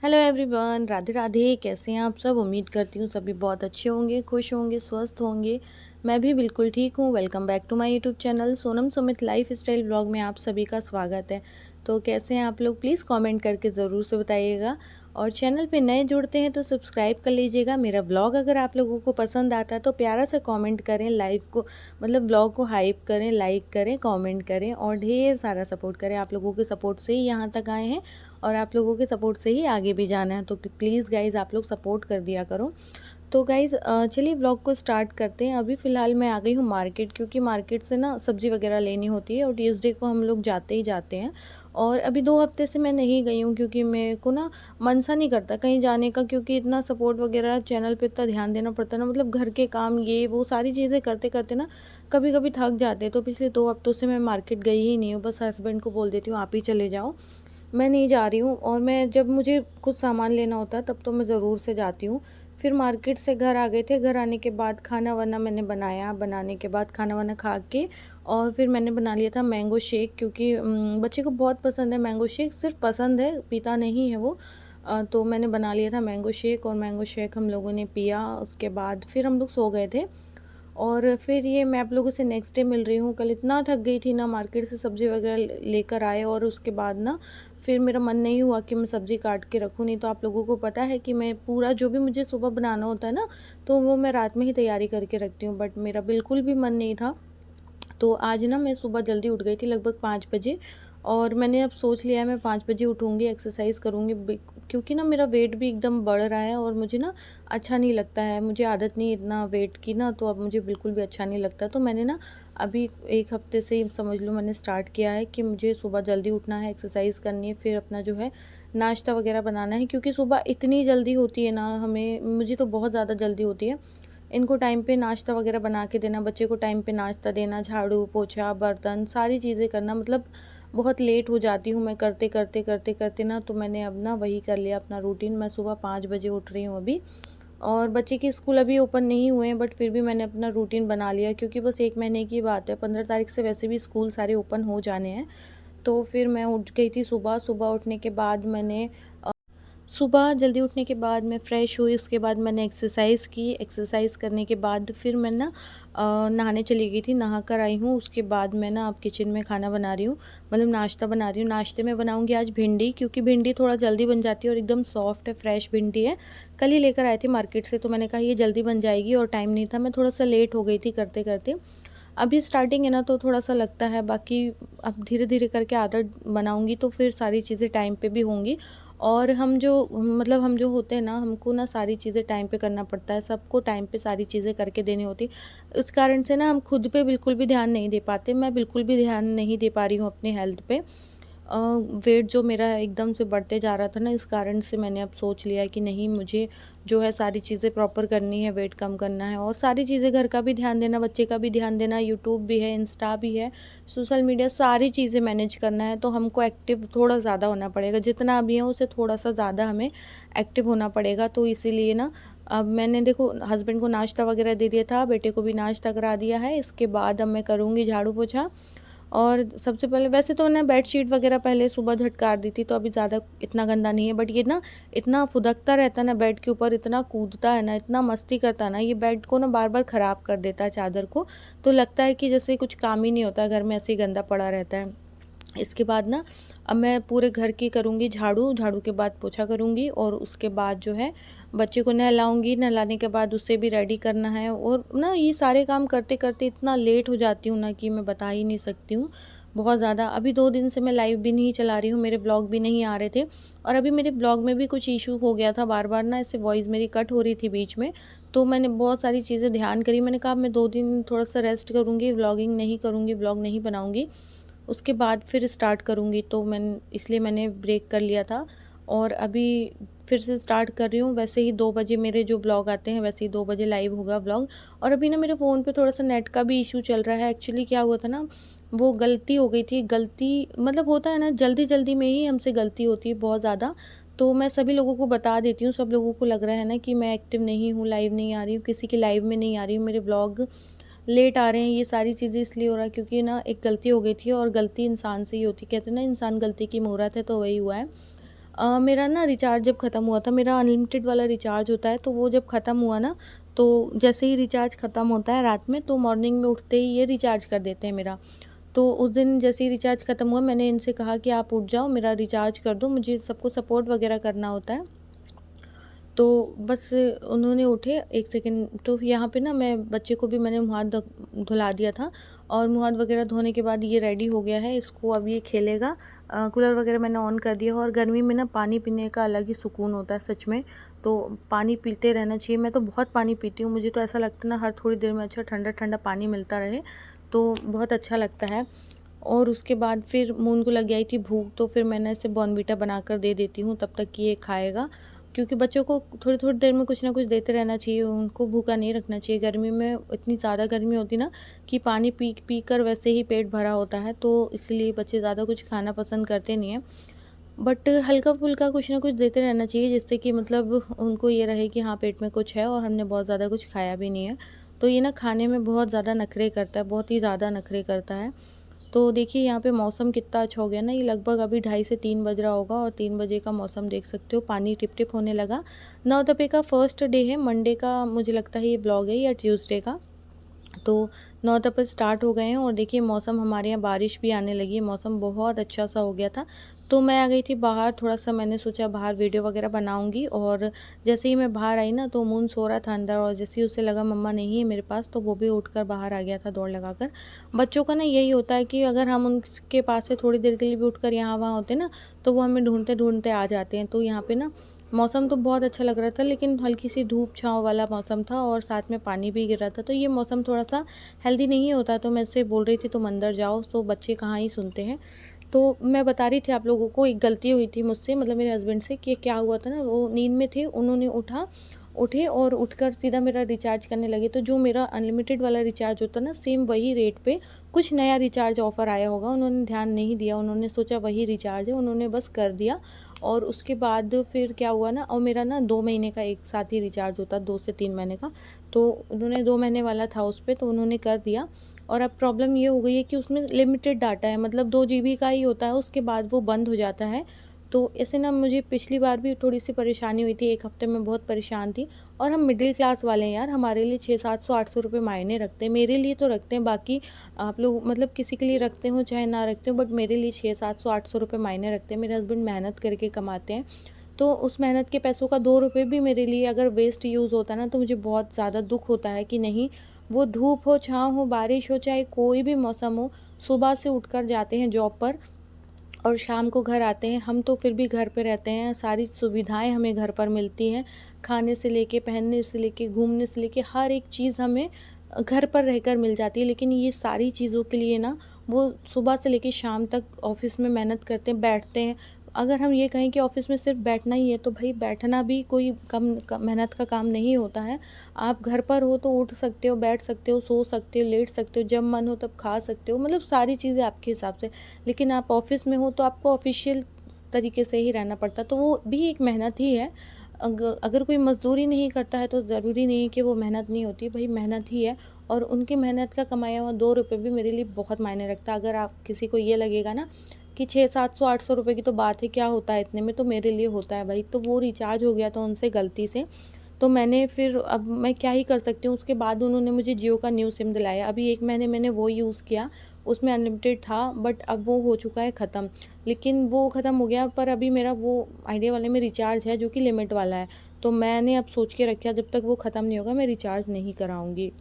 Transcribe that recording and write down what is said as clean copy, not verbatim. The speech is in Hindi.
Hello everyone, Radhe Radhe. कैसे हैं आप सब? उम्मीद करती हूँ सभी बहुत अच्छे होंगे, खुश होंगे, स्वस्थ होंगे। मैं भी बिल्कुल ठीक हूँ। Welcome back to my YouTube channel Sonam Sumit lifestyle blog में आप सभी का स्वागत है। तो कैसे हैं आप लोग? प्लीज़ कमेंट करके ज़रूर से बताइएगा। और चैनल पे नए जुड़ते हैं तो सब्सक्राइब कर लीजिएगा। मेरा ब्लॉग अगर आप लोगों को पसंद आता है तो प्यारा सा कमेंट करें, लाइव को मतलब ब्लॉग को हाइप करें, लाइक करें, कमेंट करें और ढेर सारा सपोर्ट करें। आप लोगों के सपोर्ट से ही यहाँ तक आए हैं और आप लोगों के सपोर्ट से ही आगे भी जाना है। तो प्लीज़ गाइज़ आप लोग सपोर्ट कर दिया करो। तो गाइज़ चलिए व्लॉग को स्टार्ट करते हैं। अभी फ़िलहाल मैं आ गई हूँ मार्केट, क्योंकि मार्केट से ना सब्ज़ी वगैरह लेनी होती है और ट्यूसडे को हम लोग जाते ही जाते हैं। और अभी 2 हफ्ते से मैं नहीं गई हूँ, क्योंकि मेरे को ना मन सा नहीं करता कहीं जाने का, क्योंकि इतना सपोर्ट वगैरह चैनल पे इतना ध्यान देना पड़ता है ना, मतलब घर के काम ये वो सारी चीज़ें करते करते ना कभी कभी थक जाते हैं। तो पिछले 2 हफ्तों से मैं मार्केट गई ही नहीं हूँ। बस हस्बैंड को बोल देती हूँ आप ही चले जाओ, मैं नहीं जा रही हूँ। और मैं जब मुझे कुछ सामान लेना होता है तब तो मैं ज़रूर से जाती हूँ। फिर मार्केट से घर आ गए थे। घर आने के बाद खाना वाना मैंने बनाया, बनाने के बाद खाना वाना खा के और फिर मैंने बना लिया था मैंगो शेक, क्योंकि बच्चे को बहुत पसंद है मैंगो शेक। सिर्फ पसंद है, पीता नहीं है वो। तो मैंने बना लिया था मैंगो शेक और मैंगो शेक हम लोगों ने पिया। उसके बाद फिर हम लोग सो गए थे। और फिर ये मैं आप लोगों से नेक्स्ट डे मिल रही हूँ। कल इतना थक गई थी ना, मार्केट से सब्ज़ी वगैरह लेकर आए और उसके बाद ना फिर मेरा मन नहीं हुआ कि मैं सब्ज़ी काट के रखूँ। नहीं तो आप लोगों को पता है कि मैं पूरा जो भी मुझे सुबह बनाना होता है ना, तो वो मैं रात में ही तैयारी करके रखती हूँ। बट मेरा बिल्कुल भी मन नहीं था। तो आज ना मैं सुबह जल्दी उठ गई थी, लगभग 5 बजे। और मैंने अब सोच लिया है मैं 5 बजे उठूँगी, एक्सरसाइज़ करूँगी, क्योंकि ना मेरा वेट भी एकदम बढ़ रहा है और मुझे ना अच्छा नहीं लगता है। मुझे आदत नहीं इतना वेट की ना, तो अब मुझे बिल्कुल भी अच्छा नहीं लगता। तो मैंने ना अभी 1 हफ्ते से ही समझ लो मैंने स्टार्ट किया है कि मुझे सुबह जल्दी उठना है, एक्सरसाइज़ करनी है, फिर अपना जो है नाश्ता वगैरह बनाना है। क्योंकि सुबह इतनी जल्दी होती है ना हमें, मुझे तो बहुत ज़्यादा जल्दी होती है। इनको टाइम पे नाश्ता वगैरह बना के देना, बच्चे को टाइम पे नाश्ता देना, झाड़ू पोछा बर्तन सारी चीज़ें करना, मतलब बहुत लेट हो जाती हूँ मैं करते करते करते करते ना। तो मैंने अब ना वही कर लिया अपना रूटीन। मैं सुबह 5 बजे उठ रही हूँ अभी। और बच्चे के स्कूल अभी ओपन नहीं हुए हैं, बट फिर भी मैंने अपना रूटीन बना लिया, क्योंकि बस 1 महीने की बात है। 15 तारीख से वैसे भी स्कूल सारे ओपन हो जाने हैं। तो फिर मैं उठ गई थी सुबह। सुबह उठने के बाद मैंने सुबह जल्दी उठने के बाद मैं फ़्रेश हुई। उसके बाद मैंने एक्सरसाइज़ की। एक्सरसाइज़ करने के बाद फिर मैं ना नहाने चली गई थी, नहा कर आई हूँ। उसके बाद मैं ना अब किचन में खाना बना रही हूँ, मतलब नाश्ता बना रही हूँ। नाश्ते में बनाऊँगी आज भिंडी, क्योंकि भिंडी थोड़ा जल्दी बन जाती है और एकदम सॉफ्ट है, फ्रेश भिंडी है। कल ही लेकर आए थे मार्केट से, तो मैंने कहा ये जल्दी बन जाएगी और टाइम नहीं था। मैं थोड़ा सा लेट हो गई थी करते करते। अभी स्टार्टिंग है ना, तो थोड़ा सा लगता है, बाकी अब धीरे धीरे करके आदत बनाऊंगी तो फिर सारी चीज़ें टाइम पे भी होंगी। और हम जो होते हैं ना, हमको ना सारी चीज़ें टाइम पे करना पड़ता है, सबको टाइम पे सारी चीज़ें करके देनी होती। इस कारण से ना हम खुद पे बिल्कुल भी ध्यान नहीं दे पाते। मैं बिल्कुल भी ध्यान नहीं दे पा रही हूँ अपनी हेल्थ पे। वेट जो मेरा एकदम से बढ़ते जा रहा था ना, इस कारण से मैंने अब सोच लिया है कि नहीं, मुझे जो है सारी चीज़ें प्रॉपर करनी है, वेट कम करना है और सारी चीज़ें, घर का भी ध्यान देना, बच्चे का भी ध्यान देना, यूट्यूब भी है, इंस्टा भी है, सोशल मीडिया, सारी चीज़ें मैनेज करना है। तो हमको एक्टिव थोड़ा ज़्यादा होना पड़ेगा, जितना अभी है उसे थोड़ा सा ज़्यादा हमें एक्टिव होना पड़ेगा। तो इसीलिए ना अब मैंने देखो हस्बैंड को नाश्ता वगैरह दे दिया था, बेटे को भी नाश्ता करा दिया है। इसके बाद अब मैं करूँगी झाड़ू पोछा। और सबसे पहले वैसे तो मैंने बेडशीट वगैरह पहले सुबह झटकार दी थी, तो अभी ज़्यादा इतना गंदा नहीं है। बट ये ना इतना फुदकता रहता है ना बेड के ऊपर, इतना कूदता है ना, इतना मस्ती करता है ना, ये बेड को ना बार बार ख़राब कर देता है, चादर को। तो लगता है कि जैसे कुछ काम ही नहीं होता है घर में, ऐसे ही गंदा पड़ा रहता है। इसके बाद ना अब मैं पूरे घर की करूँगी झाड़ू, झाड़ू के बाद पोछा करूँगी और उसके बाद जो है बच्चे को नहलाऊँगी। नहलाने के बाद उसे भी रेडी करना है। और ना ये सारे काम करते करते इतना लेट हो जाती हूँ ना कि मैं बता ही नहीं सकती हूँ, बहुत ज़्यादा। अभी 2 दिन से मैं लाइव भी नहीं चला रही हूँ, मेरे ब्लॉग भी नहीं आ रहे थे। और अभी मेरे ब्लॉग में भी कुछ इशू हो गया था, बार बार ना ऐसे वॉइस मेरी कट हो रही थी बीच में। तो मैंने बहुत सारी चीज़ें ध्यान करी। मैंने कहा मैं 2 दिन थोड़ा सा रेस्ट करूँगी, व्लॉगिंग नहीं करूँगी, ब्लॉग नहीं बनाऊँगी, उसके बाद फिर स्टार्ट करूँगी। तो मैंने ब्रेक कर लिया था और अभी फिर से स्टार्ट कर रही हूँ। वैसे ही 2 बजे मेरे जो ब्लॉग आते हैं, वैसे ही 2 बजे लाइव होगा ब्लॉग। और अभी ना मेरे फ़ोन पे थोड़ा सा नेट का भी इशू चल रहा है। एक्चुअली क्या हुआ था ना, वो गलती हो गई थी। गलती मतलब होता है ना, जल्दी जल्दी में ही हमसे गलती होती है बहुत ज़्यादा। तो मैं सभी लोगों को बता देती हूँ। सब लोगों को लग रहा है ना कि मैं एक्टिव नहीं हूँ, लाइव नहीं आ रही हूँ, किसी की लाइव में नहीं आ रही हूँ, मेरे ब्लॉग लेट आ रहे हैं। ये सारी चीज़ें इसलिए हो रहा है क्योंकि ना एक गलती हो गई थी और गलती इंसान से ही होती। कहते हैं ना, इंसान गलती की मूरत है, तो वही हुआ है। मेरा ना रिचार्ज जब ख़त्म हुआ था, मेरा अनलिमिटेड वाला रिचार्ज होता है, तो वो जब ख़त्म हुआ ना, तो जैसे ही रिचार्ज ख़त्म होता है रात में, तो मॉर्निंग में उठते ही ये रिचार्ज कर देते हैं मेरा। तो उस दिन जैसे ही रिचार्ज ख़त्म हुआ, मैंने इनसे कहा कि आप उठ जाओ, मेरा रिचार्ज कर दो, मुझे सबको सपोर्ट वगैरह करना होता है। तो बस उन्होंने उठे 1 सेकंड, तो यहाँ पे ना मैं बच्चे को भी मैंने मुँह हाथ धुला दिया था, और मुँह हाथ वगैरह धोने के बाद ये रेडी हो गया है, इसको अब ये खेलेगा। कूलर वगैरह मैंने ऑन कर दिया, और गर्मी में ना पानी पीने का अलग ही सुकून होता है सच में। तो पानी पीते रहना चाहिए, मैं तो बहुत पानी पीती हूँ, मुझे तो ऐसा लगता है ना हर थोड़ी देर में अच्छा ठंडा ठंडा पानी मिलता रहे, तो बहुत अच्छा लगता है। और उसके बाद फिर मून को लग गई थी भूख, तो फिर मैंने इसे बॉर्नवीटा बनाकर दे देती हूँ तब तक कि ये खाएगा, क्योंकि बच्चों को थोड़ी थोड़ी देर में कुछ ना कुछ देते रहना चाहिए, उनको भूखा नहीं रखना चाहिए। गर्मी में इतनी ज़्यादा गर्मी होती ना कि पानी पी पी कर वैसे ही पेट भरा होता है, तो इसलिए बच्चे ज़्यादा कुछ खाना पसंद करते नहीं हैं। बट हल्का फुल्का कुछ ना कुछ देते रहना चाहिए, जिससे कि मतलब उनको ये रहे कि हाँ पेट में कुछ है और हमने बहुत ज़्यादा कुछ खाया भी नहीं है। तो ये ना खाने में बहुत ज़्यादा नखरे करता है, बहुत ही ज़्यादा नखरे करता है। तो देखिए यहाँ पे मौसम कितना अच्छा हो गया ना, ये लगभग अभी 2:30 से 3 बज रहा होगा, और 3 बजे का मौसम देख सकते हो, पानी टिप टिप होने लगा। नवतपे का फर्स्ट डे है, मंडे का मुझे लगता है ये ब्लॉग है, या ट्यूसडे का। तो नौतपा स्टार्ट हो गए हैं, और देखिए मौसम हमारे यहाँ बारिश भी आने लगी है, मौसम बहुत अच्छा सा हो गया था। तो मैं आ गई थी बाहर, थोड़ा सा मैंने सोचा बाहर वीडियो वगैरह बनाऊंगी, और जैसे ही मैं बाहर आई ना, तो मून सो रहा था अंदर, और जैसे ही उसे लगा मम्मा नहीं है मेरे पास, तो वो भी उठकर बाहर आ गया था दौड़ लगाकर। बच्चों का ना यही होता है कि अगर हम उनके पास से थोड़ी देर के लिए भी उठकर यहाँ वहाँ होते ना, तो वो हमें ढूंढते ढूंढते आ जाते हैं। तो यहाँ पे ना मौसम तो बहुत अच्छा लग रहा था, लेकिन हल्की सी धूप छाँव वाला मौसम था, और साथ में पानी भी गिर रहा था, तो ये मौसम थोड़ा सा हेल्दी नहीं होता। तो मैं उससे बोल रही थी तुम अंदर जाओ, तो बच्चे कहाँ ही सुनते हैं। तो मैं बता रही थी आप लोगों को, एक गलती हुई थी मुझसे, मतलब मेरे हस्बैंड से, कि क्या हुआ था ना, वो नींद में थे, उन्होंने उठे और उठकर सीधा मेरा रिचार्ज करने लगे। तो जो मेरा अनलिमिटेड वाला रिचार्ज होता ना, सेम वही रेट पे कुछ नया रिचार्ज ऑफ़र आया होगा, उन्होंने ध्यान नहीं दिया, उन्होंने सोचा वही रिचार्ज है, उन्होंने बस कर दिया। और उसके बाद फिर क्या हुआ ना, और मेरा ना 2 महीने का एक साथ ही रिचार्ज होता, 2 से 3 महीने का, तो उन्होंने 2 महीने वाला था उस पर, तो उन्होंने कर दिया। और अब प्रॉब्लम ये हो गई है कि उसमें लिमिटेड डाटा है, मतलब 2 GB का ही होता है, उसके बाद वो बंद हो जाता है। तो ऐसे ना मुझे पिछली बार भी थोड़ी सी परेशानी हुई थी, 1 हफ्ते में बहुत परेशान थी। और हम मिडिल क्लास वाले हैं यार, हमारे लिए 600-700-800 रुपये मायने रखते हैं, मेरे लिए तो रखते हैं, बाकी आप लोग मतलब किसी के लिए रखते हो चाहे ना रखते हो, बट मेरे लिए 600-700-800 रुपये मायने रखते हैं। मेरे हस्बैंड मेहनत करके कमाते हैं, तो उस मेहनत के पैसों का 2 रुपये भी मेरे लिए अगर वेस्ट यूज़ होता है ना, तो मुझे बहुत ज़्यादा दुख होता है कि नहीं, वो धूप हो, छाँव हो, बारिश हो, चाहे कोई भी मौसम हो, सुबह से उठकर जाते हैं जॉब पर और शाम को घर आते हैं। हम तो फिर भी घर पे रहते हैं, सारी सुविधाएं हमें घर पर मिलती हैं, खाने से लेके, पहनने से लेके, घूमने से लेके, हर एक चीज़ हमें घर पर रहकर मिल जाती है। लेकिन ये सारी चीज़ों के लिए ना, वो सुबह से लेके शाम तक ऑफ़िस में मेहनत करते हैं, बैठते हैं। अगर हम ये कहें कि ऑफ़िस में सिर्फ बैठना ही है, तो भाई बैठना भी कोई कम मेहनत का काम नहीं होता है। आप घर पर हो तो उठ सकते हो, बैठ सकते हो, सो सकते हो, लेट सकते हो, जब मन हो तब खा सकते हो, मतलब सारी चीज़ें आपके हिसाब से। लेकिन आप ऑफ़िस में हो तो आपको ऑफ़िशियल तरीके से ही रहना पड़ता, तो वो भी एक मेहनत ही है। अगर कोई मज़दूरी नहीं करता है तो ज़रूरी नहीं है कि वो मेहनत नहीं होती, भाई मेहनत ही है। और उनकी मेहनत का कमाया हुआ 2 रुपये भी मेरे लिए बहुत मायने रखता है। अगर आप किसी को ये लगेगा ना कि 600-700-800 रुपये की तो बात है, क्या होता है इतने में, तो मेरे लिए होता है भाई। तो वो रिचार्ज हो गया था उनसे गलती से, तो मैंने फिर, अब मैं क्या ही कर सकती हूँ। उसके बाद उन्होंने मुझे जियो का न्यू सिम दिलाया, अभी 1 महीने मैंने वो यूज़ किया, उसमें अनलिमिटेड था, बट अब वो हो चुका है ख़त्म। लेकिन वो ख़त्म हो गया, पर अभी मेरा वो आइडिया वाले में रिचार्ज है जो कि लिमिट वाला है। तो मैंने अब सोच के रखा, जब तक वो ख़त्म नहीं होगा मैं रिचार्ज नहीं कराऊँगी।